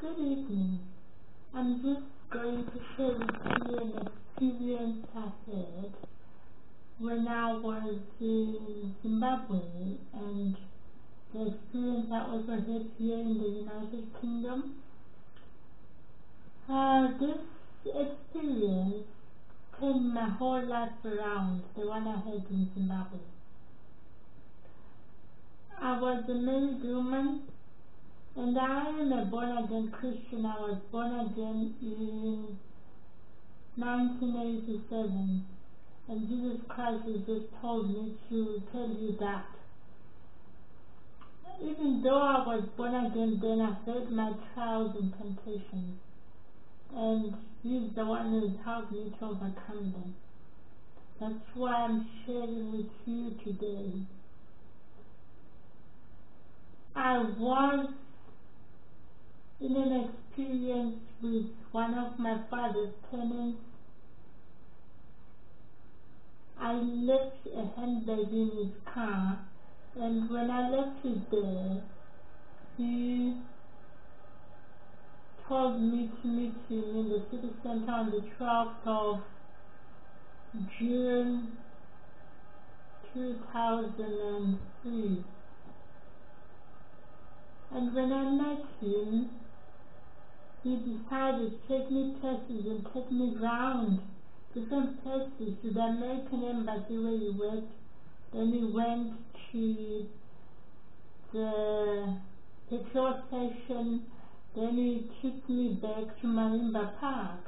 Good evening. I'm just going to share with you an experience I had when I was in Zimbabwe and the experience I also had here in the United Kingdom. This experience turned my whole life around, the one I had in Zimbabwe. I was a married woman and I am a born-again Christian. I was born again in 1987, and Jesus Christ has just told me to tell you that. Even though I was born again then, I had my trials and temptations, and He's the one who has helped me to overcome them. That's why I'm sharing with you today. I was in an experience with one of my father's tenants. I left a handbag in his car, and when I left it there, he told me to meet him in the city center on the 12th of June 2003. And when I met him, he decided to take me places and take me round different places to the American Embassy where he worked. Then he went to the petrol station. Then he took me back to Marimba Park,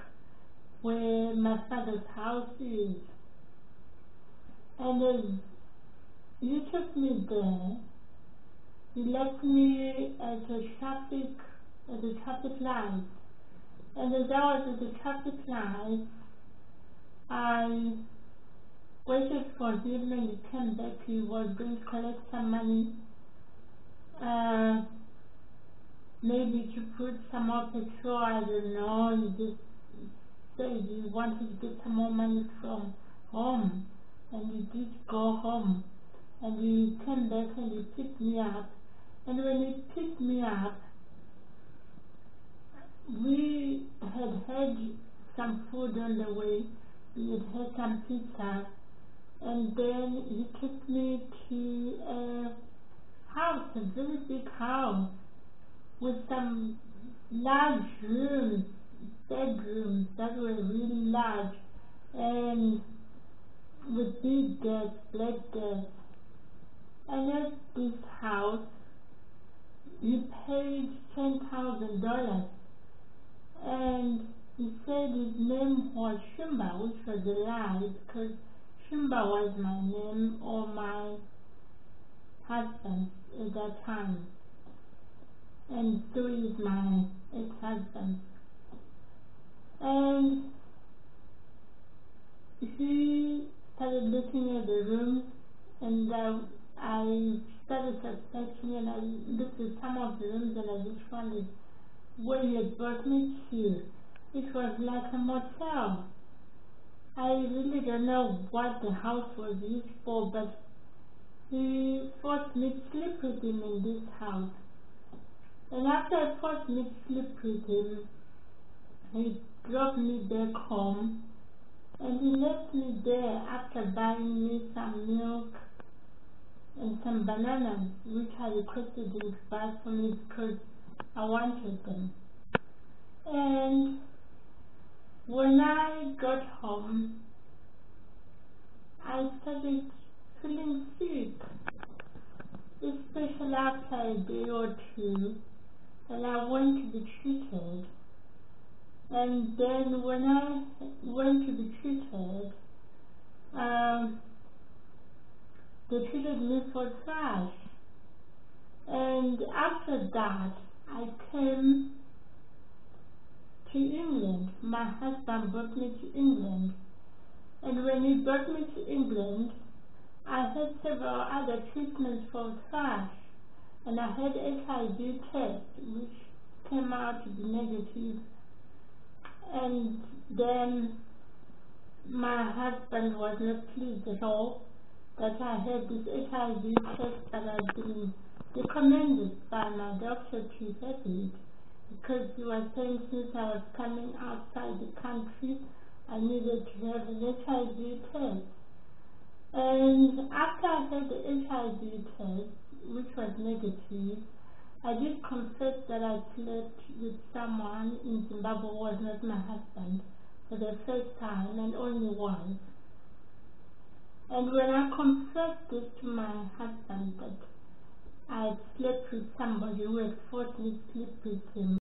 where my father's house is. And as he took me there, he left me at a traffic light. And as I was at the traffic light, I waited for him and he came back. He was going to collect some money, maybe to put some more petrol, I don't know. He just said he wanted to get some more money from home, and he did go home. And he came back and he picked me up. And when he picked me up, we had some food on the way. We had some pizza. And then he took me to a house, a very big house, with some large rooms, bedrooms that were really large, and with big gates, black gates. And at this house, he paid $10,000, and he said his name was Shumba, which was a lie, because Shumba was my name or my husband at that time, and so is my ex-husband. And he started looking at the room, and I started suspecting, and I looked at some of the rooms, and I just wondered where he had brought me to. It was like a motel. I really don't know what the house was used for, but he forced me to sleep with him in this house. And after I forced me to sleep with him, he dropped me back home, and he left me there after buying me some milk and some bananas, which I requested him to buy for me because I wanted them. And when I got home, I started feeling sick, especially after a day or two, and I went to be treated. And then when I went to be treated, they treated me for thrush. And after that, I came to England. My husband brought me to England. And when he brought me to England, I had several other treatments for thrush. And I had HIV test, which came out to be negative. And then my husband was not pleased at all that I had this HIV test that had been recommended by my doctor to have it. because he was saying since I was coming outside the country, I needed to have an HIV test. And after I had the HIV test, which was negative, I did confess that I slept with someone in Zimbabwe who was not my husband for the first time and only once. And when I confessed this to my husband that I had slept with somebody who had forced me to sleep with him,